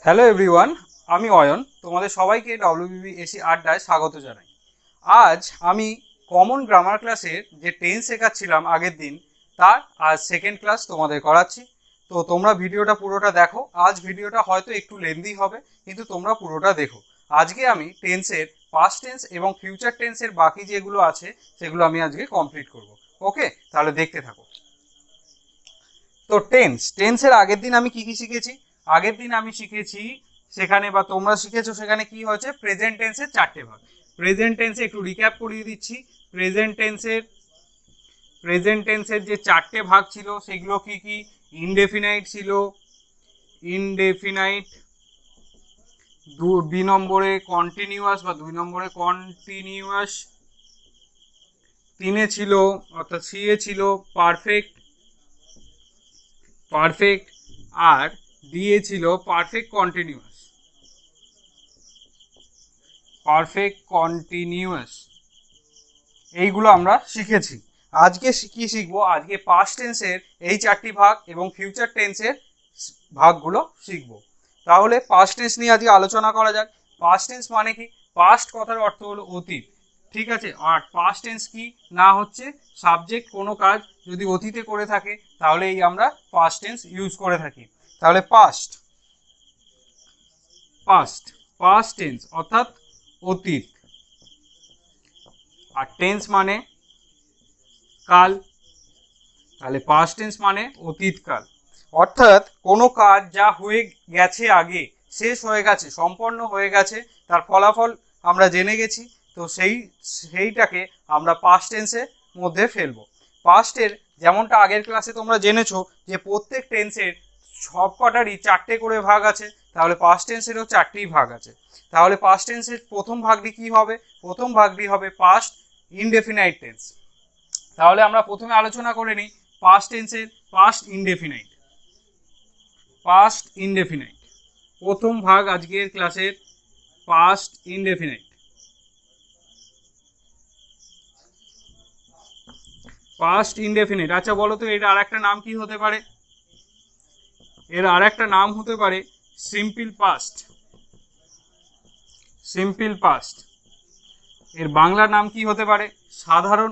Hello everyone, আমি অয়ন। তোমাদের সবাইকে WBBSC আড্ডায় স্বাগত জানাই। আজ আমি কমন গ্রামার ক্লাসের যে টেন্স শেখাচ্ছিলাম আগের দিন, তার আজ সেকেন্ড ক্লাস তোমাদের করাচ্ছি। তো তোমরা ভিডিওটা পুরোটা দেখো। আজ ভিডিওটা হয়তো একটু লেন্দি হবে, কিন্তু তোমরা পুরোটা দেখো। আজকে আমি টেন্সের পাস্ট টেন্স এবং ফিউচার টেন্সের বাকি যেগুলো আছে সেগুলো আমি আজকে কমপ্লিট করব। ওকে, তাহলে দেখতে থাকো। তো টেন্সের আগের দিন আমি কি কি শিখেছি? আগের দিন আমি শিখেছি সেখানে, বা তোমরা শিখেছো সেখানে কি হয়েছে, প্রেজেন্ট টেন্সের চারটে ভাগ। প্রেজেন্ট টেন্সে একটু রিক্যাপ করিয়ে দিচ্ছি। প্রেজেন্ট টেন্সের যে চারটে ভাগ ছিল সেগুলো কি কি? ইনডেফিনাইট ছিল, ইনডেফিনাইট, 2 নম্বরে কন্টিনিউয়াস বা 2 নম্বরে কন্টিনিউয়াস, 3 ছিল অর্থাৎ 3 ছিল পারফেক্ট, আর দিয়েছিল পারফেক্ট কন্টিনিউয়াস। এইগুলো আমরা শিখেছি। আজকে কি শিখবো? আজকে পাস্ট টেন্সের এই চারটি ভাগ এবং ফিউচার টেন্সের ভাগগুলো শিখবো। তাহলে পাস্ট টেন্স নিয়ে আজকে আলোচনা করা যাক। পাস্ট টেন্স মানে কি? পাস্ট কথার অর্থ হলো অতীত, ঠিক আছে। আর পাস্ট টেন্স কি না হচ্ছে সাবজেক্ট কোনো কাজ যদি অতীতে করে থাকে তাহলে এই আমরা পাস্ট টেন্স ইউজ করে থাকি। তাহলে পাস্ট টেন্স অর্থাৎ অতীত, আর টেন্স মানে কাল। তাহলে পাস্ট টেন্স মানে অতীতকাল, অর্থাৎ কোনো কাজ যা হয়ে গেছে আগে, শেষ হয়ে গেছে, সম্পন্ন হয়ে গেছে, তার ফলাফল আমরা জেনে গেছি, তো সেইটাকে আমরা পাস্ট টেন্সের মধ্যে ফেলবো। পাস্টের যেমনটা আগের ক্লাসে তোমরা জেনেছো যে প্রত্যেক টেন্সের সবকটারই চারটে করে ভাগ আছে, তাহলে পাস্ট টেন্সেরও চারটি ভাগ আছে। তাহলে পাস্ট টেন্সের প্রথম ভাগটি কি হবে? প্রথম ভাগটি হবে পাস্ট ইনডেফিনাইট টেন্স। তাহলে আমরা প্রথমে আলোচনা করে নিই পাস্ট টেন্সের পাস্ট ইনডেফিনাইট। প্রথম ভাগ আজকের ক্লাসের পাস্ট ইনডেফিনাইট। আচ্ছা বলো তো, এর আর একটা নাম কি হতে পারে? এর আর একটা নাম হতে পারে সিম্পল পাস্ট। এর বাংলা নাম কি হতে পারে? সাধারণ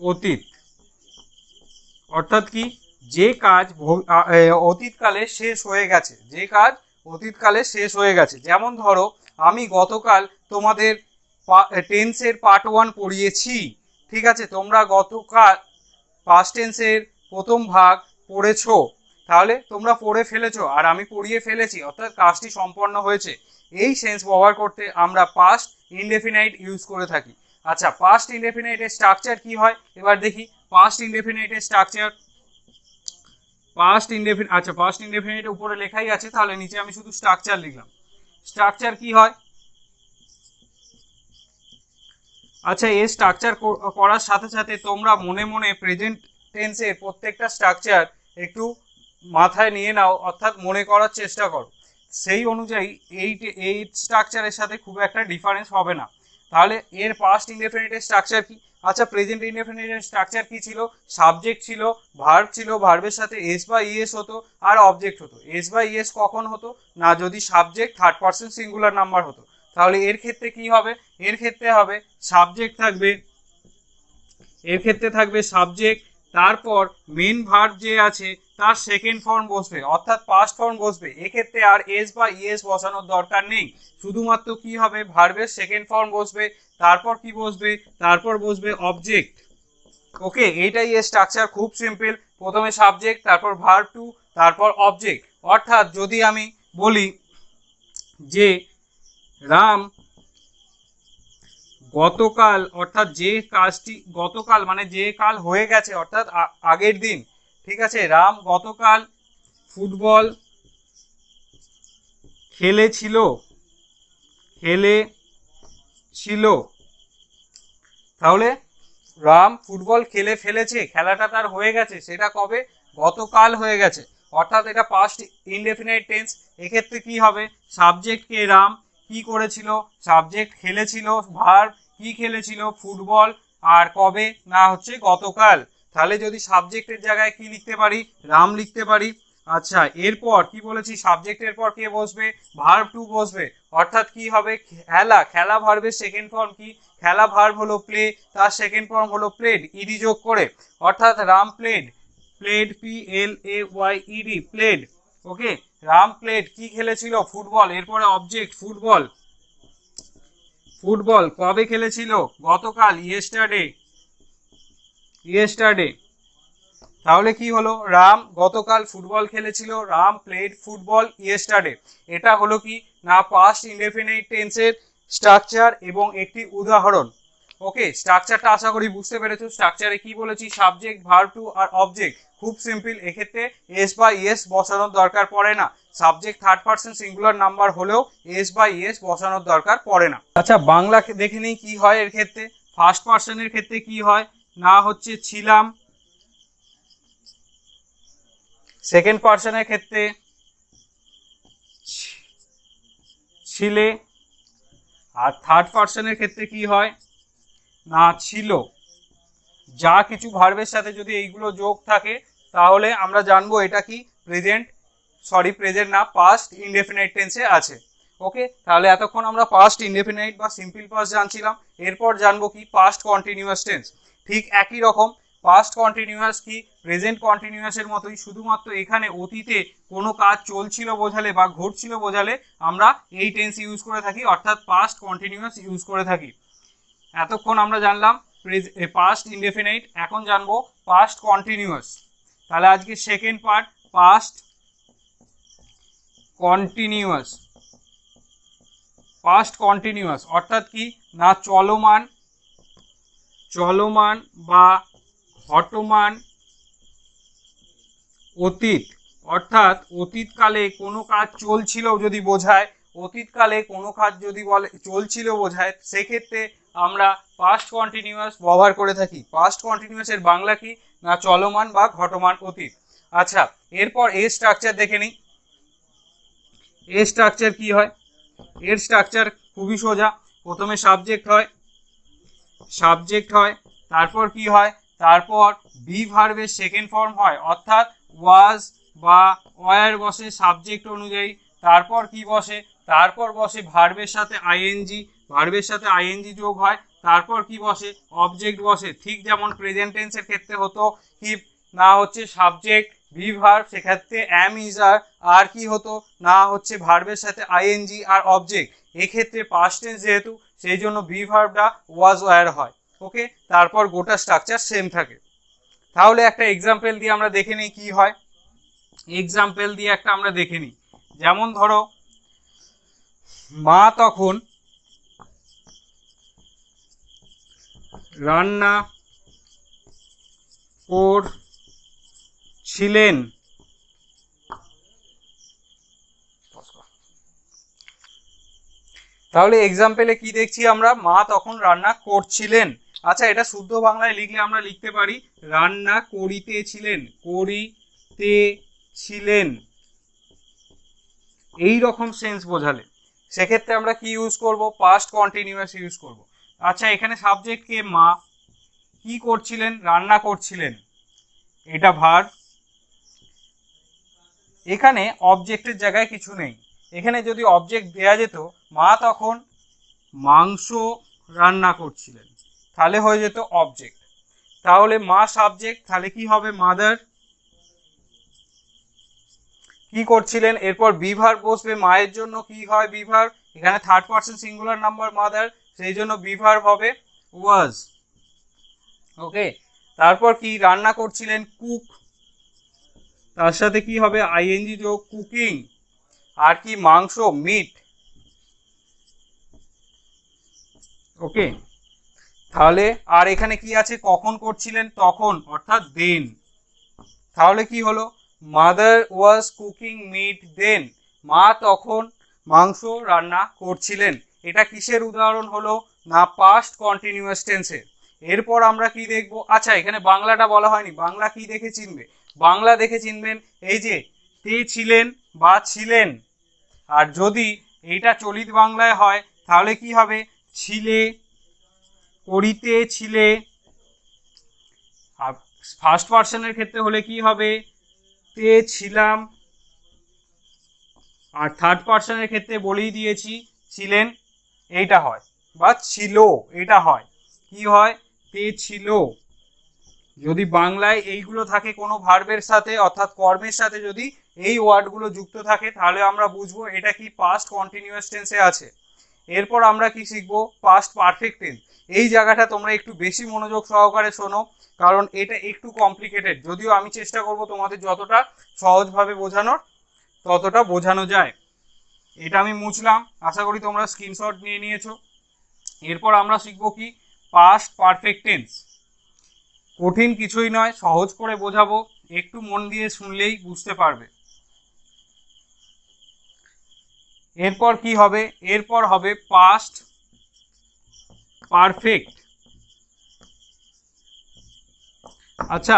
অতীত। অর্থাৎ কি? যে কাজ অতীতকালে শেষ হয়ে গেছে, যেমন ধরো আমি গতকাল তোমাদের টেন্সের পার্ট 1 পড়িয়েছি, ঠিক আছে। তোমরা গতকাল পাস্ট টেন্সের প্রথম ভাগ পড়েছো, তাহলে তোমরা পড়ে ফেলেছো আর আমি পড়িয়ে ফেলেছি, অর্থাৎ কাজটি সম্পন্ন হয়েছে। এই সেন্স ব্যবহার করতে আমরা পাস্ট ইনডেফিনাইট ইউজ করে থাকি। আচ্ছা, পাস্ট ইনডেফিনাইটের স্ট্রাকচার কি হয় এবার দেখি। পাস্ট ইনডেফিনাইটের স্ট্রাকচার, পাস্ট ইনডেফিনাইটের উপরে লেখাই আছে, তাহলে নিচে আমি শুধু স্ট্রাকচার লিখলাম। স্ট্রাকচার কি হয়? আচ্ছা, এই স্ট্রাকচার করার সাথে সাথে তোমরা মনে মনে প্রেজেন্ট টেন্সের প্রত্যেকটা স্ট্রাকচার একটু মাথায় নিয়ে নাও, অর্থাৎ মনে করার চেষ্টা করো। সেই অনুযায়ী এই স্ট্রাকচারের সাথে খুব একটা ডিফারেন্স হবে না। তাহলে এর পাস্ট ইনডেফিনিটের স্ট্রাকচার কি? আচ্ছা, প্রেজেন্ট ইনডেফিনিটের স্ট্রাকচার কি ছিল? সাবজেক্ট ছিল, ভার্ব ছিল, ভার্বের সাথে এস বা ইএস হতো, আর অবজেক্ট হতো। এস বা ইএস কখন হতো না? যদি subject third person singular number হতো। তাহলে এর ক্ষেত্রে কি হবে? এর ক্ষেত্রে হবে সাবজেক্ট সাবজেক্ট, তারপর মেন ভার্ব যে আছে তার সেকেন্ড ফর্ম বসবে, অর্থাৎ পাস্ট ফর্ম বসবে। এক্ষেত্রে আর এস বা ইএস বসানোর দরকার নেই, শুধুমাত্র কি হবে, ভার্বের সেকেন্ড ফর্ম বসবে, তারপর কি বসবে, তারপর বসবে অবজেক্ট। ওকে, এইটাই এর স্ট্রাকচার, খুব সিম্পল। প্রথমে সাবজেক্ট, তারপর ভার্ব টু, তারপর অবজেক্ট। অর্থাৎ যদি আমি বলি যে রাম গতকাল, অর্থাৎ যে কাজটি গতকাল মানে যে কাল হয়ে গেছে, অর্থাৎ আগের দিন, ঠিক আছে। রাম গতকাল ফুটবল খেলেছিল, তাহলে রাম ফুটবল খেলে ফেলেছে, খেলাটা তার হয়ে গেছে, সেটা কবে? গতকাল হয়ে গেছে, অর্থাৎ এটা পাস্ট ইনডেফিনাইট টেন্স। এক্ষেত্রে কি হবে? সাবজেক্টকে রাম কি করেছিল? সাবজেক্ট খেলেছিল, ভার্ব কি খেলেছিল? ফুটবল, আর কবে না হচ্ছে গতকাল। তাহলে যদি সাবজেক্টের জায়গায় কি লিখতে পারি, রাম লিখতে পারি। আচ্ছা, এরপর কি বলেছি, সাবজেক্টের পর কে বসবে, ভার্ব টু বসবে, অর্থাৎ কি হবে, খেলা। খেলা ভার্বের সেকেন্ড ফর্ম কি, খেলা ভার্ব হলো প্লে, তার সেকেন্ড ফর্ম হলো প্লেড, ইডি যোগ করে, অর্থাৎ Ram played, played PLAYED, played. Okay, Ram played কি খেলেছিল, ফুটবল। এরপরে অবজেক্ট ফুটবল, ফুটবল কবে খেলেছিল, গতকাল, ইয়েস্টারডে। তাহলে কি হলো, রাম গতকাল ফুটবল খেলেছিল, রাম প্লেড ফুটবল ইয়েস্টারডে। এটা হলো কি না পাস্ট ইনডেফিনিট টেন্সের স্ট্রাকচার এবং একটি উদাহরণ। ওকে, স্ট্রাকচারটা আশা করি বুঝতে পেরেছো। স্ট্রাকচারে কি বলেছি, সাবজেক্ট, ভার্ব টু আর অবজেক্ট। খুব সিম্পল, এক্ষেত্রে এস বা ইএস বসানোর দরকার পড়ে না। Subject third person singular number হলেও এস বা ইএস বসানোর দরকার পড়ে না। আচ্ছা, বাংলা দেখে নিই কি হয় এর ক্ষেত্রে। ফার্স্ট পারসনের ক্ষেত্রে কি হয় না, হচ্ছে ছিলাম। সেকেন্ড পারসনের ক্ষেত্রে ছিলে। আর থার্ড পারসনের ক্ষেত্রে কি হয় না, ছিল। যা কিছু ভার্বের সাথে যদি এইগুলো যোগ থাকে তাহলে আমরা জানবো এটা কি প্রেজেন্ট না, পাস্ট ইনডেফিনাইট টেন্সে আছে। ওকে, তাহলে এতক্ষণ আমরা পাস্ট ইনডেফিনাইট বা সিম্পল পাস্ট জানছিলাম। এরপর জানবো কি পাস্ট কন্টিনিউয়াস টেন্স। ঠিক একই রকম, পাস্ট কন্টিনিউয়াস কি প্রেজেন্ট কন্টিনিউয়াসের মতোই, শুধুমাত্র এখানে অতীতে কোনো কাজ চলছিল বোঝালে বা ঘটছিল বোঝালে আমরা এই টেন্স ইউজ করে থাকি, অর্থাৎ পাস্ট কন্টিনিউয়াস ইউজ করে থাকি। এতক্ষণ আমরা জানলাম পাস্ট ইনডেফিনাইট, এখন জানবো পাস্ট কন্টিনিউয়াস। তাহলে আজকে second part, past continuous. Past continuous অর্থাৎ কি না, চলমান বা ঘটমান অতীত, অর্থাৎ অতীতকালে কোনো কাজ চলছিল যদি বোঝায়, অতীতকালে কোনো কাজ যদি বলে চলছিল বোঝায়, সেক্ষেত্রে আমরা পাস্ট কন্টিনিউয়াস ব্যবহার করে থাকি। পাস্ট কন্টিনিউয়াসের বাংলা কি না, চলমান বা ঘটমান অতীত। আচ্ছা, এরপর এর স্ট্রাকচার দেখে নিই। এর স্ট্রাকচার কি হয়, এর স্ট্রাকচার খুবই সোজা। প্রথমে সাবজেক্ট হয়, তারপর কি হয়, তারপর বি ভার্বের সেকেন্ড ফর্ম হয়, অর্থাৎ ওয়াজ বা ওয়ার বসে সাবজেক্ট অনুযায়ী। তারপর কি বসে, তারপর বসে ভার্বের সাথে আইএনজি যোগ হয়। তারপর কি বসে, অবজেক্ট বসে, ঠিক যেমন প্রেজেন্ট টেন্সের ক্ষেত্রে হতো কি না, হচ্ছে সাবজেক্ট বি ভার্ব, সেক্ষেত্রে অ্যাম ইজ আর কি হতো না, হচ্ছে ভার্বের সাথে আইএনজি আর অবজেক্ট। এক্ষেত্রে পাস্ট টেন্স যেহেতু, সেই জন্য বি ভার্বটা ওয়াজ ওয়ার হয়। ওকে, তারপর গোটা স্ট্রাকচার সেম থাকে। তাহলে একটা এক্সাম্পল দিয়ে আমরা দেখে নিই কি হয়। এক্সাম্পল দিয়ে একটা আমরা দেখে নিই, যেমন ধরো মা তখন রান্না করছিলেন। তাহলে এক্সাম্পলে কি দেখছি আমরা, মা তখন রান্না করছিলেন। আচ্ছা, এটা শুদ্ধ বাংলায় লিখলে আমরা লিখতে পারি রান্না করিতেছিলেন, এই রকম সেন্স বোঝালে সেক্ষেত্রে আমরা কি ইউজ করব, পাস্ট কন্টিনিউয়াস ইউজ করব। আচ্ছা, এখানে সাবজেক্ট কে, মা, কি করছিলেন, রান্না করছিলেন, এটা ভার্ব। এখানে অবজেক্টের জায়গায় কিছু নেই। এখানে যদি অবজেক্ট দেয়া যেত, মা তখন মাংস রান্না করছিলেন, তাহলে হয়ে যেত অবজেক্ট। তাহলে মা সাবজেক্ট, তাহলে কি হবে, মাদার কি করছিলেন। এরপর বি ভার্ব বসবে, মায়ের জন্য কি হয়, বি ভার্ব। এখানে third person singular number mother, সেই জন্য বি ভার্ব হবে ওয়াজ। ওকে, তারপর কি রান্না করছিলেন, কুক, তার সাথে কি হবে আইএনজি যোগ, কুকিং। আর কি মাংস, মিট। ওকে, তাহলে আর এখানে কি আছে, কখন করছিলেন, তখন, অর্থাৎ দেন। তাহলে কি হলো, মাদার ওয়াজ কুকিং মিট দেন, মা তখন মাংস রান্না করছিলেন। এটা কিসের উদাহরণ হলো না, পাস্ট কন্টিনিউয়াস টেন্সের। এরপর আমরা কি দেখব, আচ্ছা এখানে বাংলাটা বলা হয়নি, বাংলা কি দেখে চিনবে, বাংলা দেখে চিনবেন এই যে তে ছিলেন বা ছিলেন। আর যদি এইটা চলিত বাংলায় হয় তাহলে কি হবে, ছিলে, করিতেছিলে। আর ফার্স্ট পার্সনের ক্ষেত্রে হলে কি হবে, তে ছিলাম, আর থার্ড পার্সনের ক্ষেত্রে বলেই দিয়েছি ছিলেন, এইটা হয়, বা ছিল এটা হয়, কি হয়, তে ছিল। যদি বাংলায় এইগুলো থাকে কোনো ভার্বের সাথে অর্থাৎ কর্মের সাথে, যদি এই ওয়ার্ডগুলো যুক্ত থাকে তাহলে আমরা বুঝবো এটা কি পাস্ট কন্টিনিউয়াস টেন্সে আছে। এরপর আমরা কি শিখবো, পাস্ট পারফেক্ট টেন্স। এই জায়গাটা তোমরা একটু বেশি মনোযোগ সহকারে শোনো, কারণ এটা একটু কমপ্লিকেটেড, যদিও আমি চেষ্টা করব তোমাদের যতটা সহজভাবে বোঝানোর ততটা বোঝানো যায়। এটা আমি মুছলাম, আশা করি তোমরা স্ক্রিনশট নিয়ে নিয়েছো। এরপর আমরা শিখবো কি, পাস্ট পারফেক্ট টেন্স। কঠিন কিছুই নয়, সহজ করে বোঝাবো, একটু মন দিয়ে শুনলেই বুঝতে পারবে। এরপর কি হবে, এরপর হবে পাস্ট পারফেক্ট। আচ্ছা,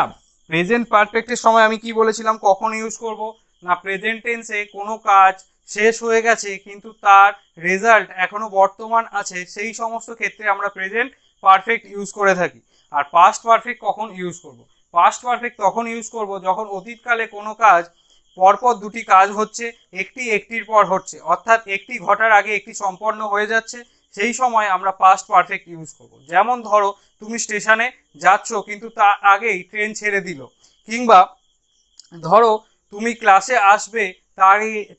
প্রেজেন্ট পারফেক্টের সময় আমি কি বলেছিলাম কখন ইউজ করব না, প্রেজেন্ট টেন্সে কোনো কাজ শেষ হয়ে গেছে কিন্তু তার রেজাল্ট এখনো বর্তমান আছে, সেই সমস্ত ক্ষেত্রে আমরা প্রেজেন্ট পারফেক্ট ইউজ করে থাকি। আর পাস্ট পারফেক্ট কখন ইউজ করব, পাস্ট পারফেক্ট তখন ইউজ করব যখন অতীতকালে কোনো কাজ পরপর দুটি কাজ হচ্ছে, একটি একটির পর হচ্ছে, অর্থাৎ একটি ঘটার আগে একটি সম্পন্ন হয়ে যাচ্ছে, সেই সময় আমরা পাস্ট পারফেক্ট ইউজ করব। যেমন ধরো তুমি স্টেশনে যাচ্ছ কিন্তু তার আগেই ট্রেন ছেড়ে দিল, কিংবা ধরো তুমি ক্লাসে আসবে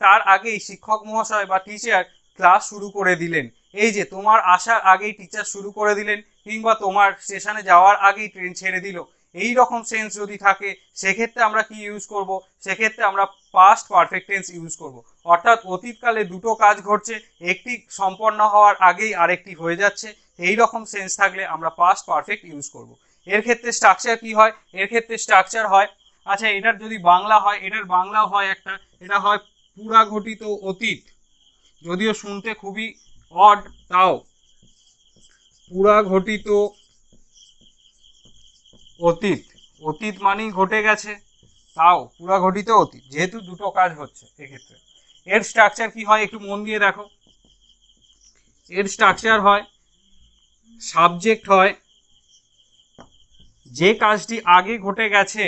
তার আগেই শিক্ষক মহাশয় বা টিচার ক্লাস শুরু করে দিলেন। এই যে তোমার আসার আগেই টিচার শুরু করে দিলেন, কিংবা তোমার স্টেশনে যাওয়ার আগেই ট্রেন ছেড়ে দিল, এই রকম সেন্স যদি থাকে সেক্ষেত্রে আমরা কি ইউজ করব, সেক্ষেত্রে আমরা পাস্ট পারফেক্ট টেন্স ইউজ করব। অর্থাৎ অতীতকালে দুটো কাজ ঘটছে, একটি সম্পন্ন হওয়ার আগেই আরেকটি হয়ে যাচ্ছে, এই রকম সেন্স থাকলে আমরা পাস্ট পারফেক্ট ইউজ করব। এর ক্ষেত্রে স্ট্রাকচার কি হয়, এর ক্ষেত্রে স্ট্রাকচার হয়, আচ্ছা এটার যদি বাংলা হয়, এটার বাংলা হয় একটা, এটা হয় পুরাঘটিত অতীত, যদিও শুনতে খুবই অড, তাও পুরাঘটিত অতীত, অতীত মানেই ঘটে গেছে, তাও পুরাঘটিত অতীত, যেহেতু দুটো কাজ হচ্ছে এক্ষেত্রে। এর স্ট্রাকচার কি হয় একটু মন দিয়ে দেখো, এর স্ট্রাকচার হয় সাবজেক্ট হয়, যে কাজটি আগে ঘটে গেছে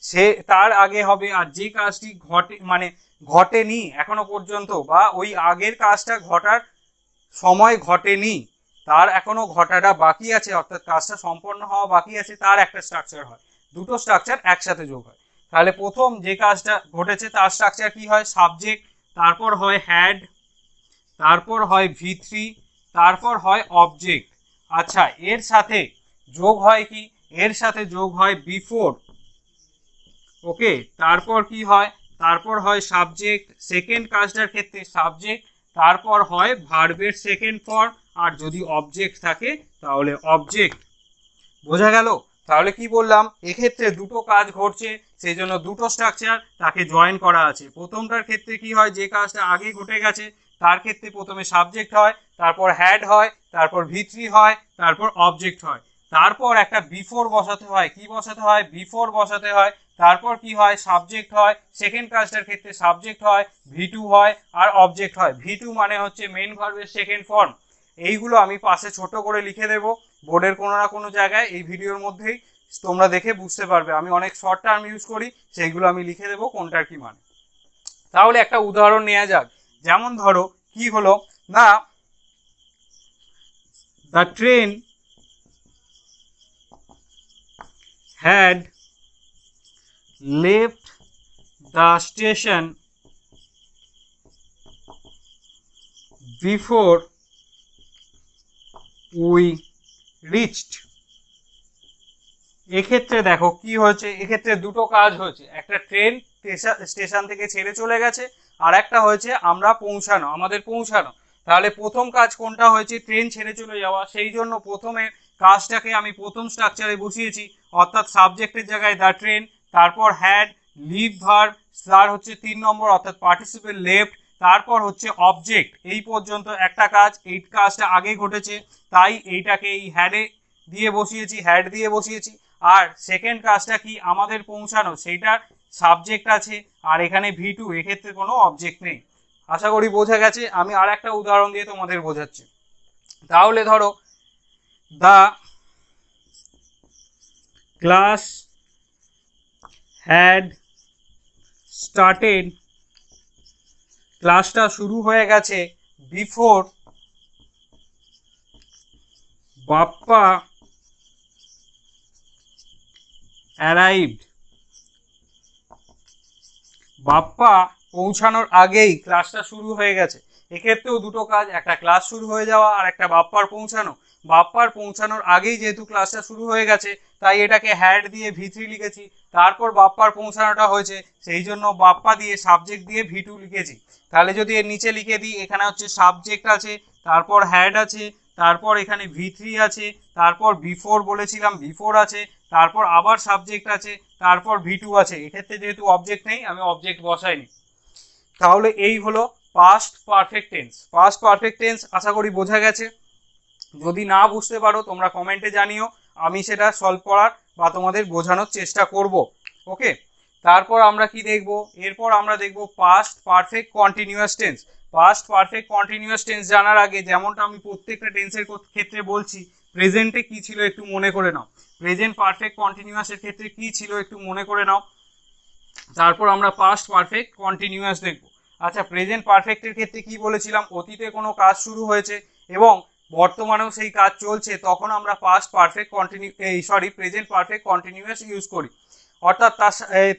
সে তার আগে হবে, আর যে কাজটি ঘটেনি এখনো পর্যন্ত, বা ওই আগের কাজটা ঘটার সময় ঘটেনি, তার এখনো ঘটাটা বাকি আছে, অর্থাৎ কাজটা সম্পন্ন হওয়া বাকি আছে, তার একটা স্ট্রাকচার হয়। দুটো স্ট্রাকচার একসাথে যোগ হয়। তাহলে প্রথম যে কাজটা ঘটেছে তার স্ট্রাকচার কি হয়, সাবজেক্ট, তারপর হয় হ্যাড, তারপর হয় V3, তারপর হয় অবজেক্ট। আচ্ছা, এর সাথে যোগ হয় কি, এর সাথে যোগ হয় বিফোর, ওকে, তারপর কি হয়, তারপর হয় সাবজেক্ট, সেকেন্ড কাজটার ক্ষেত্রে সাবজেক্ট, তারপর হয় ভার্বের সেকেন্ড ফর্ম, আর যদি অবজেক্ট থাকে তাহলে অবজেক্ট। বোঝা গেল? তাহলে কি বললাম, এক্ষেত্রে দুটো কাজ ঘটছে, সেই জন্য দুটো স্ট্রাকচার তাকে জয়েন করা আছে। প্রথমটার ক্ষেত্রে কি হয়, যে কাজটা আগে ঘটে গেছে তার ক্ষেত্রে প্রথমে সাবজেক্ট হয়, তারপর হ্যাড হয়, তারপর V3 হয়, তারপর অবজেক্ট হয়, তারপর একটা বিফোর বসাতে হয়, কি বসাতে হয়, বিফোর বসাতে হয়, তারপর কি হয়, সাবজেক্ট হয়, সেকেন্ড কাজটার ক্ষেত্রে সাবজেক্ট হয়, V2 হয়, আর অবজেক্ট হয়। V2 মানে হচ্ছে মেইন ভার্বের সেকেন্ড ফর্ম। এইগুলো আমি পাশে ছোট করে লিখে দেবো বোর্ডের কোনো না কোনো জায়গায়, এই ভিডিওর মধ্যেই তোমরা দেখে বুঝতে পারবে। আমি অনেক শর্ট টার্ম ইউজ করি, সেইগুলো আমি লিখে দেবো কোনটার কি মানে। তাহলে একটা উদাহরণ নেওয়া যাক, যেমন ধরো কি হলো না, the train had left the station before we reached। এক্ষেত্রে দেখো কি হয়েছে, এক্ষেত্রে দুটো কাজ হয়েছে, একটা ট্রেন স্টেশন থেকে ছেড়ে চলে গেছে, আর একটা হয়েছে আমরা পৌঁছানো, আমাদের পৌঁছানো। তাহলে প্রথম কাজ কোনটা হয়েছে, ট্রেন ছেড়ে চলে যাওয়া, সেই জন্য প্রথমে কাজটাকে আমি প্রথম স্ট্রাকচারে বসিয়েছি, অর্থাৎ সাবজেক্টের জায়গায় দ্য ট্রেন, তারপর হ্যাড, লিভ ভার্ব, তার হচ্ছে 3 নম্বর অর্থাৎ পার্টিসিপেল লেফট, তারপর হচ্ছে অবজেক্ট। এই পর্যন্ত একটা কাজ, এই কাজটা আগে ঘটেছে, তাই এইটাকে এই হ্যাডে দিয়ে বসিয়েছি, হ্যাড দিয়ে বসিয়েছি। আর সেকেন্ড কাজটা কি, আমাদের পৌঁছানো, সেইটার সাবজেক্ট আছে, আর এখানে V2, এক্ষেত্রে কোনো অবজেক্ট নেই। আশা করি বোঝা গেছে। আমি আর একটা উদাহরণ দিয়ে তোমাদের বোঝাচ্ছি। তাহলে ধরো দ্য ক্লাস হ্যাড স্টার্টেড, ক্লাসটা শুরু হয়ে গেছে বিফোর বাপ্পা অ্যারাইভড, বাপ্পা পৌঁছানোর আগেই ক্লাসটা শুরু হয়ে গেছে। এক্ষেত্রেও দুটো কাজ, একটা ক্লাস শুরু হয়ে যাওয়া আর একটা বাপ্পার পৌঁছানো। বাপ্পার পৌঁছানোর আগেই যেহেতু ক্লাসটা শুরু হয়ে গেছে তাই এটাকে হ্যাড দিয়ে V3 লিখেছি, তারপর বাপ্পার পৌঁছানোটা হয়েছে সেই জন্য বাপ্পা দিয়ে সাবজেক্ট দিয়ে V2 লিখেছি। তাহলে যদি এর নিচে লিখে দিই, এখানে হচ্ছে সাবজেক্ট আছে, তারপর হ্যাড আছে, তারপর এখানে V3 আছে, তারপর বিফোর বলেছিলাম V4 আছে, তারপর আবার সাবজেক্ট আছে, তারপর V2 আছে। এক্ষেত্রে যেহেতু অবজেক্ট নেই আমি অবজেক্ট বসাইনি। তাহলে এই হলো past perfect tense. Past perfect tense আশা করি বোঝা গেছে। যদি না বুঝতে পারো তোমরা কমেন্টে জানিও, আমি সেটা সলভ করার বা তোমাদের বোঝানোর চেষ্টা করব। ওকে, তারপর আমরা কি দেখব? এরপর আমরা দেখব past perfect continuous tense. Past perfect continuous tense জানার আগে যেমনটা আমি প্রত্যেকটা টেন্সের ক্ষেত্রে বলছি, প্রেজেন্টে কি ছিল একটু মনে করে নাও। প্রেজেন্ট পারফেক্ট কন্টিনিউয়াসের ক্ষেত্রে কি ছিল একটু মনে করে নাও, তারপর আমরা পাস্ট পারফেক্ট কন্টিনিউয়াস দেখব। আচ্ছা, প্রেজেন্ট পারফেক্টের ক্ষেত্রে কি বলেছিলাম? অতীতে কোনো কাজ শুরু হয়েছে এবং বর্তমানেও সেই কাজ চলছে, তখন আমরা past perfect present perfect continuous use করি। অর্থাৎ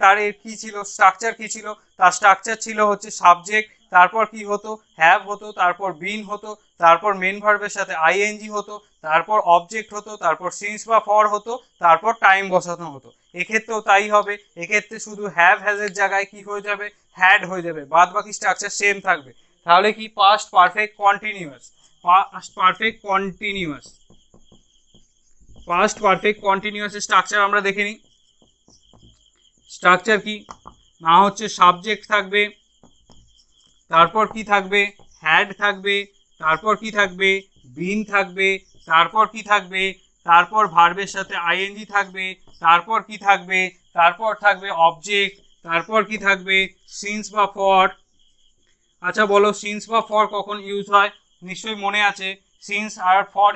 তার কি ছিল স্ট্রাকচার, কি ছিল তার স্ট্রাকচার? ছিল হচ্ছে সাবজেক্ট, তারপর কি হতো হ্যাভ হতো, তারপর বিন হতো, তারপর মেন ভার্বের সাথে আইএনজি হতো, তারপর অবজেক্ট হতো, তারপর সিন্স বা ফর হতো, তারপর টাইম বসানো হতো। এক্ষেত্রেও তাই হবে। এক্ষেত্রে শুধু হ্যাভ হ্যাজের জায়গায় কি হয়ে যাবে? হ্যাড হয়ে যাবে, বাদ বাকি স্ট্রাকচার সেম থাকবে। তাহলে কি past perfect continuous. Past perfect continuous, past perfect কন্টিনিউয়াসের স্ট্রাকচার আমরা দেখে নিই। স্ট্রাকচার কি না, হচ্ছে সাবজেক্ট থাকবে, তারপর কি থাকবে? হ্যাড থাকবে, তারপর কি থাকবে? বিন থাকবে, তারপর কি থাকবে? তারপর ভার্বের সাথে আইএনজি থাকবে, তারপর কি থাকবে? তারপর থাকবে অবজেক্ট, তারপর কি থাকবে? সিন্স বা ফর। আচ্ছা বলো, সিন্স বা ফর কখন ইউজ হয়? নিশ্চয়ই মনে আছে। সিন্স আর ফর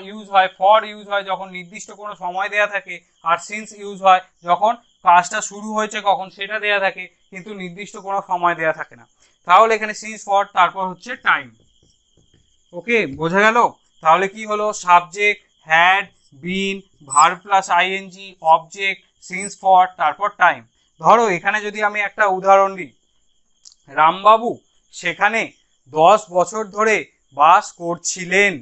ইউজ হয় যখন নির্দিষ্ট কোনো সময় দেয়া থাকে, আর সিন্স ইউজ হয় যখন কাজটা শুরু হয়েছে কখন সেটা দেয়া থাকে কিন্তু নির্দিষ্ট কোনো সময় দেয়া থাকে না। তাহলে এখানে সিন্স ফর, তারপর হচ্ছে টাইম। ওকে, বোঝা গেল? তাহলে কি হলো? Subject, had, been, verb plus ING, object, since for, তারপর টাইম। ধরো এখানে যদি আমি একটা উদাহরণ দিই, রামবাবু সেখানে 10 বছর ধরে বাস করছিলেন।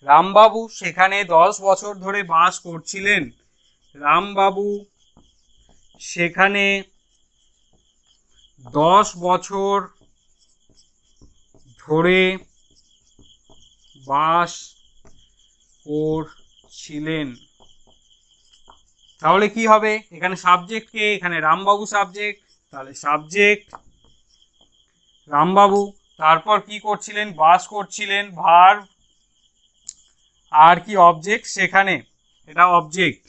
রামবাবু সেখানে 10 বছর ধরে বাস করছিলেন। রামবাবু সেখানে 10 বছর ধরে বাস করছিলেন। তাহলে কি হবে? এখানে সাবজেক্ট কে? এখানে রামবাবু সাবজেক্ট, তাহলে সাবজেক্ট রামবাবু, তারপর কি করছিলেন? বাস করছিলেন, ভার্ব, আর কি অবজেক্ট সেখানে, এটা অবজেক্ট।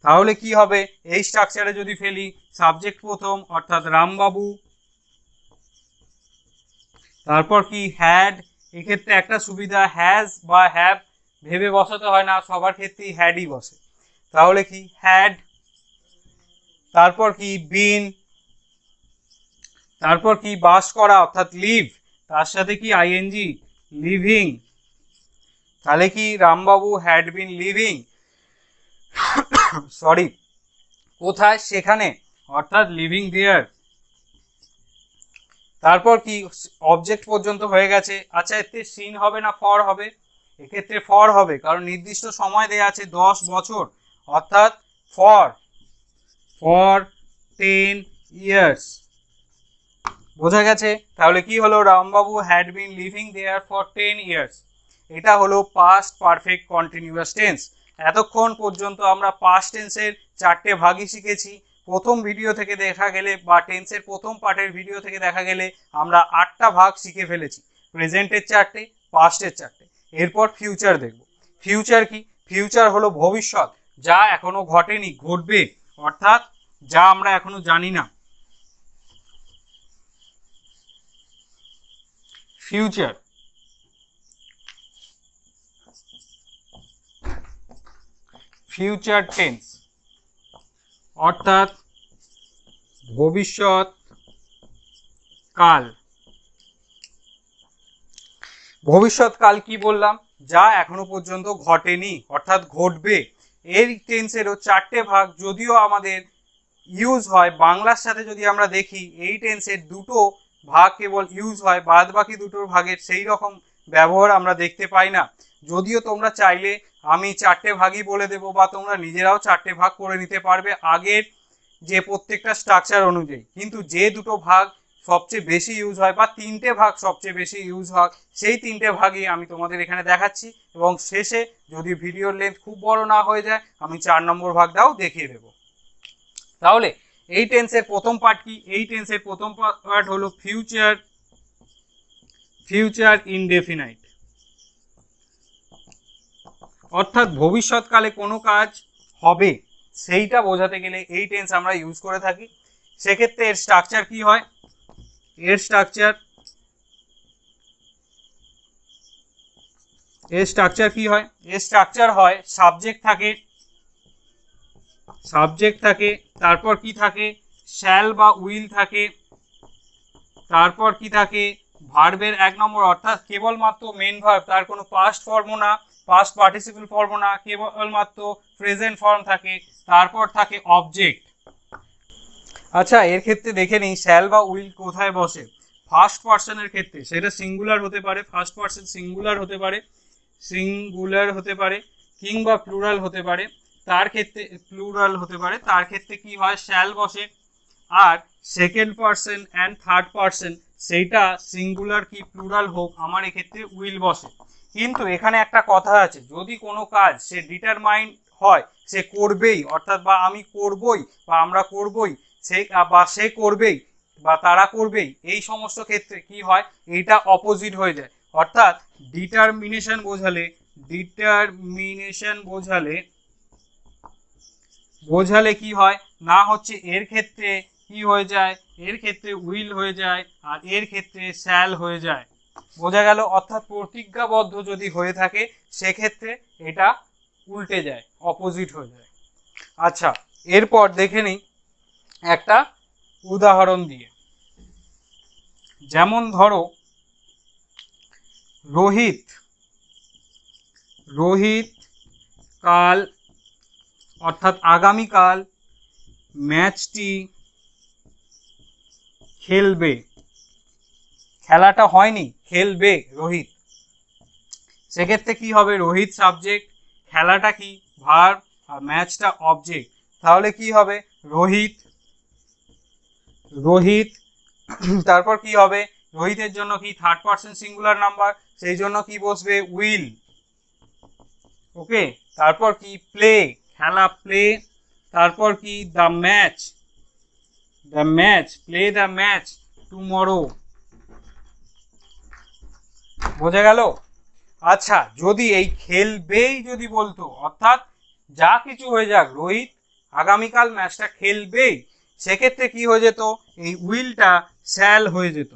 তাহলে কি হবে? এই স্ট্রাকচারে যদি ফেলি, সাবজেক্ট প্রথম অর্থাৎ রামবাবু, তারপর কি? হ্যাড। এক্ষেত্রে একটা সুবিধা, হ্যাজ বা হ্যাভ ভেবে বসাতে হয় না, সবার ক্ষেত্রেই হ্যাডই বসে। তাহলে কি? হ্যাড। তারপর কি? বিন। তারপর কি? বাস করা অর্থাৎ লিভ, তার সাথে কি? ING, living. তাহলে কি? Rambabu had been living, sorry, কোথায়? সেখানে, অর্থাৎ লিভিং দেয়ার। তারপর কি? অবজেক্ট পর্যন্ত হয়ে গেছে। আচ্ছা, এতে সিন হবে না ফর হবে? এক্ষেত্রে ফর হবে, কারণ নির্দিষ্ট সময় দেয়া আছে 10 বছর, অর্থাৎ ফর 10 years। বোঝা গেছে? তাহলে কি হলো? Rambabu had been living there for 10 years। এটা হলো পাস্ট পারফেক্ট কন্টিনিউয়াস টেন্স। এতক্ষণ পর্যন্ত আমরা পাস্ট টেন্সের 4টে ভাগই শিখেছি। প্রথম ভিডিও থেকে দেখা গেলে বা টেন্সের প্রথম পার্টের ভিডিও থেকে দেখা গেলে আমরা 8টা ভাগ শিখে ফেলেছি। প্রেজেন্টের 4টে, পাস্টের 4টে। এরপর ফিউচার দেখব। ফিউচার কি? ফিউচার হলো ভবিষ্যৎ, যা এখনো ঘটেনি, ঘটবে, অর্থাৎ যা আমরা এখনো জানি না। ফিউচার, ফিউচার টেন্স অর্থাৎ ভবিষ্যৎ কাল। ভবিষ্যৎকাল কি বললাম? যা এখনো পর্যন্ত ঘটেনি অর্থাৎ ঘটবে। এর টেন্সেরও চারটে ভাগ, যদিও আমাদের ইউজ হয় বাংলার সাথে যদি আমরা দেখি এই টেন্সের দুটো ভাগ কেবল ইউজ হয়, বাদ বাকি দুটোর ভাগের সেই রকম ব্যবহার আমরা দেখতে পাই না। যদিও তোমরা চাইলে আমি চারটে ভাগই বলে দেবো বা তোমরা নিজেরাও চারটে ভাগ করে নিতে পারবে আগের যে প্রত্যেকটা স্ট্রাকচার অনুযায়ী, কিন্তু যে দুটো ভাগ সবচেয়ে বেশি ইউজ হয় বা তিনটে ভাগ সবচেয়ে বেশি ইউজ হয় সেই তিনটে ভাগই আমি তোমাদের এখানে দেখাচ্ছি, এবং শেষে যদি ভিডিওর লেন্থ খুব বড় না হয়ে যায় আমি 4 নম্বর ভাগটাও দেখিয়ে দেবো। তাহলে এই টেন্সের প্রথম পার্ট কি? এই টেন্সের প্রথম পার্ট হলো ফিউচার ইনডেফিনাইট, অর্থাৎ ভবিষ্যৎকালে কোনো কাজ হবে সেইটা বোঝাতে গেলে এই টেন্স আমরা ইউজ করে থাকি। সেক্ষেত্রে এর স্ট্রাকচার কি হয়? এর স্ট্রাকচার হয় সাবজেক্ট থাকে, তারপর কি থাকে? শ্যাল বা উইল থাকে, তারপর কি থাকে? ভার্বের 1 নম্বর, অর্থাৎ কেবলমাত্র মেন ভার্ব, তার কোনো পাস্ট ফর্মও না, পাস্ট পার্টিসিপল ফর্মও না, কেবলমাত্র প্রেজেন্ট ফর্ম থাকে, তারপর থাকে অবজেক্ট। আচ্ছা, এর ক্ষেত্রে দেখে নিই শ্যাল বা উইল কোথায় বসে। ফার্স্ট পার্সনের ক্ষেত্রে সেটা সিঙ্গুলার হতে পারে, ফার্স্ট পার্সন সিঙ্গুলার হতে পারে, কিংবা প্লুরাল হতে পারে। তার ক্ষেত্রে কি হয়? শ্যাল বসে। আর second person and third person সেইটা সিঙ্গুলার কি প্লুরাল হোক, আমার এক্ষেত্রে উইল বসে। কিন্তু এখানে একটা কথা আছে, যদি কোনো কাজ সে ডিটারমাইন্ড হয়, সে করবেই, অর্থাৎ বা আমি করবই বা আমরা করবই, সে করবেই বা তারা করবেই, এই সমস্ত ক্ষেত্রে কি হয়? এইটা অপোজিট হয়ে যায়। অর্থাৎ ডিটারমিনেশন বোঝালে কি হয় না, হচ্ছে এর ক্ষেত্রে কি হয়ে যায়? এর ক্ষেত্রে উইল হয়ে যায়, আর এর ক্ষেত্রে শ্যাল হয়ে যায়। বোঝা গেল? অর্থাৎ প্রতিজ্ঞাবদ্ধ যদি হয়ে থাকে সেক্ষেত্রে এটা উল্টে যায়, অপোজিট হয়ে যায়। আচ্ছা, এরপর দেখে নিই একটা উদাহরণ দিয়ে। যেমন ধরো রোহিত কাল অর্থাৎ আগামীকাল ম্যাচটি খেলবে। খেলাটা হয়নি, খেলবে রোহিত। সেক্ষেত্রে কি হবে? রোহিত সাবজেক্ট, খেলাটা কি ভার্ব, আর ম্যাচটা অবজেক্ট। তাহলে কি হবে? রোহিত তারপর কি হবে? রোহিতের জন্য কি থার্ড পার্সন সিঙ্গুলার নাম্বার, সেই জন্য কি বসবে? উইল। ওকে, তারপর কি? প্লে, খেলা, প্লে। তারপর কি? The match, play the match tomorrow. বোঝা গেল? আচ্ছা, যদি এই খেলবেই যদি বলতো, অর্থাৎ যা কিছু হয়ে যাক রোহিত আগামীকাল ম্যাচটা খেলবেই, সেক্ষেত্রে কি হয়ে যেত? এই উইলটা শ্যাল হয়ে যেত,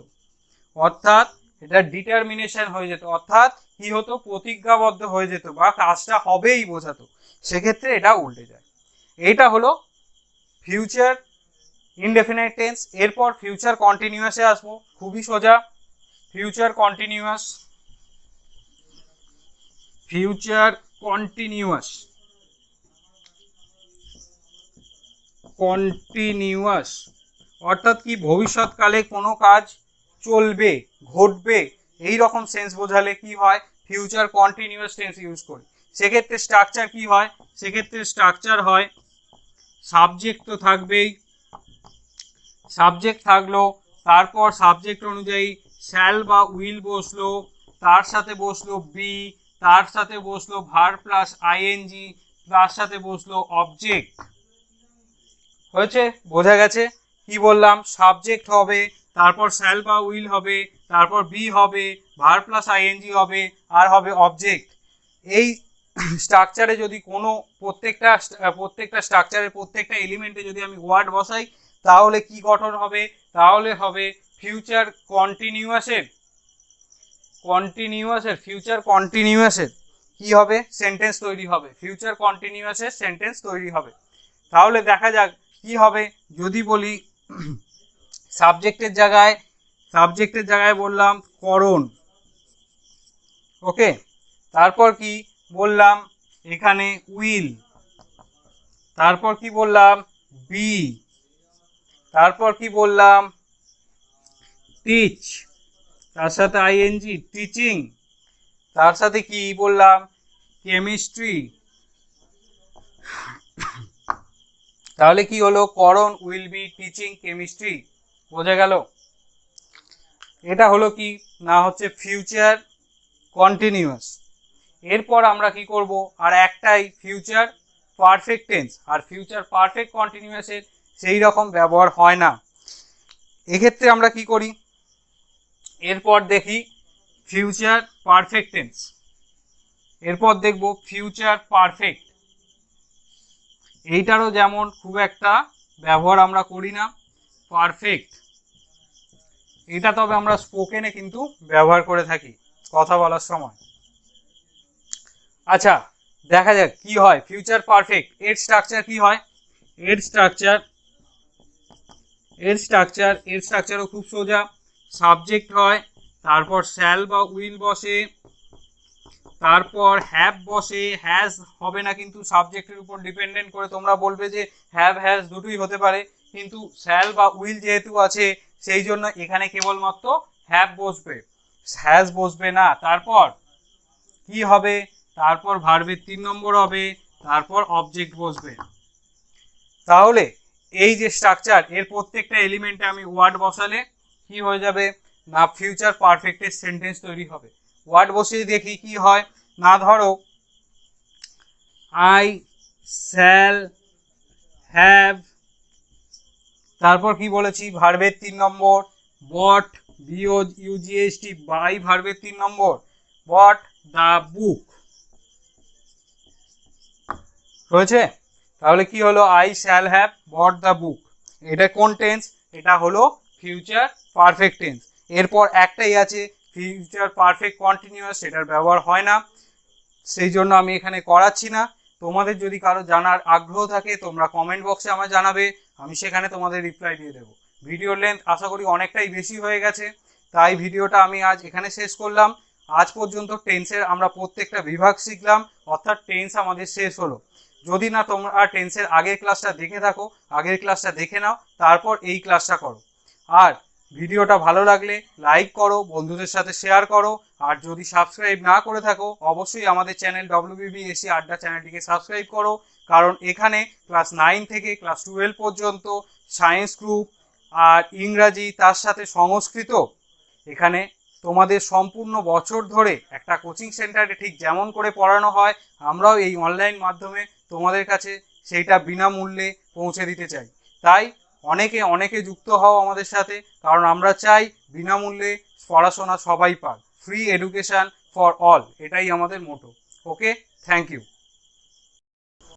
অর্থাৎ এটা ডিটারমিনেশন হয়ে যেত, অর্থাৎ কি হতো? প্রতিজ্ঞাবদ্ধ হয়ে যেত বা কাজটা হবেই বোঝাতো। সেক্ষেত্রে এটা উল্টে যায়। এটা হলো ফিউচার ইনডেফিনাইট টেন্স। এরপর ফিউচার কন্টিনিউয়াসে আসবো। খুবই সোজা। ফিউচার কন্টিনিউয়াস অর্থাৎ কি? ভবিষ্যৎকালে কোনো কাজ চলবে, ঘটবে, এই রকম সেন্স বোঝালে কি হয়? ফিউচার কন্টিনিউয়াস টেন্স ইউজ করি। সেক্ষেত্রে স্ট্রাকচার কি হয়? সেক্ষেত্রে স্ট্রাকচার হয় সাবজেক্ট তো থাকবেই, সাবজেক্ট থাকলো, তারপর সাবজেক্ট অনুযায়ী শ্যাল বা উইল বসলো, তার সাথে বসলো বি, তার সাথে বসলো ভার্ব প্লাস আইএনজি, তার সাথে বসলো অবজেক্ট। হয়েছে? বোঝা গেছে কি বললাম? সাবজেক্ট হবে, তারপর শ্যাল বা উইল হবে, তারপর বি হবে, ভার্ব প্লাস আইএনজি হবে, আর হবে অবজেক্ট। এই স্ট্রাকচারে যদি কোনো প্রত্যেকটা স্ট্রাকচারের প্রত্যেকটা এলিমেন্টে যদি আমি ওয়ার্ড বসাই, তাহলে কি গঠন হবে? তাহলে হবে ফিউচার কন্টিনিউয়াসের কি হবে? সেন্টেন্স তৈরি হবে। তাহলে দেখা যাক কি হবে। যদি বলি সাবজেক্টের জায়গায় বললাম করণ। ওকে, তারপর কি বললাম এখানে উইল, তারপর কি বললাম বি, তারপর কি বললাম টিচ, তার সাথে আইএনজি টিচিং, তার সাথে কি বললাম কেমিস্ট্রি। তাহলে কি হলো করণ, উইল বি, টিচিং, কেমিস্ট্রি। বোঝা গেল? এটা হলো কি না হচ্ছে ফিউচার কন্টিনিউয়াস। এরপর আমরা কি করব, আর একটাই ফিউচার পারফেক্ট টেন্স, আর ফিউচার পারফেক্ট কন্টিনিউয়াসের সেই রকম ব্যবহার হয় না। এক্ষেত্রে আমরা কি করি, এরপর দেখি ফিউচার পারফেক্ট টেন্স, এরপর দেখব ফিউচার পারফেক্ট। এইটারও যেমন খুব একটা ব্যবহার আমরা করি না পারফেক্ট, এটা তবে আমরা স্পোকেনে কিন্তু ব্যবহার করে থাকি কথা বলার সময়। আচ্ছা, দেখা যাক কি হয় ফিউচার পারফেক্ট। এর স্ট্রাকচার কি হয়, এর স্ট্রাকচারও খুব সোজা। সাবজেক্ট হয়, তারপর শ্যাল বা উইল বসে, তারপর হ্যাভ বসে। হ্যাজ হবে না কিন্তু সাবজেক্টের উপর ডিপেন্ডেন্ট করে, তোমরা বলবে যে হ্যাভ হ্যাজ দুটোই হতে পারে, কিন্তু শ্যাল বা উইল যেহেতু আছে সেই জন্য এখানে কেবলমাত্র হ্যাভ বসবে, হ্যাজ বসবে না। তারপর কি হবে, তারপর ভার্বের 3 নম্বর হবে, তারপর অবজেক্ট বসবে। তাহলে এই যে স্ট্রাকচার, এর প্রত্যেকটা এলিমেন্টে আমি ওয়ার্ড বসালে কি হয়ে যাবে না ফিউচার পারফেক্টের সেন্টেন্স তৈরি হবে। ওয়ার্ড বসিয়ে দেখি কি হয় না, ধরো আই শ্যাল হ্যাভ, তারপর কি বলেছি ভার্বের 3 নম্বর বট, বিওইউজিএসটি বাই ভার্বের 3 নম্বর বট দ্য বুক হয়েছে। তাহলে কি হলো I shall have bought the book, এটা কোন টেন্স, এটা হলো ফিউচার পারফেক্ট টেন্স। এরপর একটাই আছে ফিউচার পারফেক্ট কন্টিনিউয়াস, সেটার ব্যবহার হয় না, সেই জন্য আমি এখানে করাচ্ছি না। তোমাদের যদি কারো জানার আগ্রহ থাকে তোমরা কমেন্ট বক্সে আমায় জানাবে, আমি সেখানে তোমাদের রিপ্লাই দিয়ে দেবো। ভিডিওর লেন্থ আশা করি অনেকটাই বেশি হয়ে গেছে, তাই ভিডিওটা আমি আজ এখানে শেষ করলাম। আজ পর্যন্ত টেন্সের আমরা প্রত্যেকটা বিভাগ শিখলাম, অর্থাৎ টেন্স আমাদের শেষ হলো। যদি না তোমরা টেন্সের আগের ক্লাসটা দেখে থাকো, আগের ক্লাসটা দেখে নাও, তারপর এই ক্লাসটা করো। আর ভিডিওটা ভালো লাগলে লাইক করো, বন্ধুদের সাথে শেয়ার করো, আর যদি সাবস্ক্রাইব না করে থাকো অবশ্যই আমাদের চ্যানেল WBBSC আড্ডা চ্যানেলটিকে সাবস্ক্রাইব করো, কারণ এখানে ক্লাস 9 থেকে ক্লাস 12 পর্যন্ত সায়েন্স গ্রুপ আর ইংরাজি তার সাথে সংস্কৃত, এখানে তোমাদের সম্পূর্ণ বছর ধরে একটা কোচিং সেন্টারে ঠিক যেমন করে পড়ানো হয়, আমরাও এই অনলাইন মাধ্যমে তোমাদের কাছে সেইটা বিনামূল্যে পৌঁছে দিতে চাই। তাই অনেকে যুক্ত হও আমাদের সাথে, কারণ আমরা চাই বিনামূল্যে পড়াশোনা সবাই পাক, ফ্রি এডুকেশন ফর অল, এটাই আমাদের মোটো। ওকে, থ্যাংক ইউ।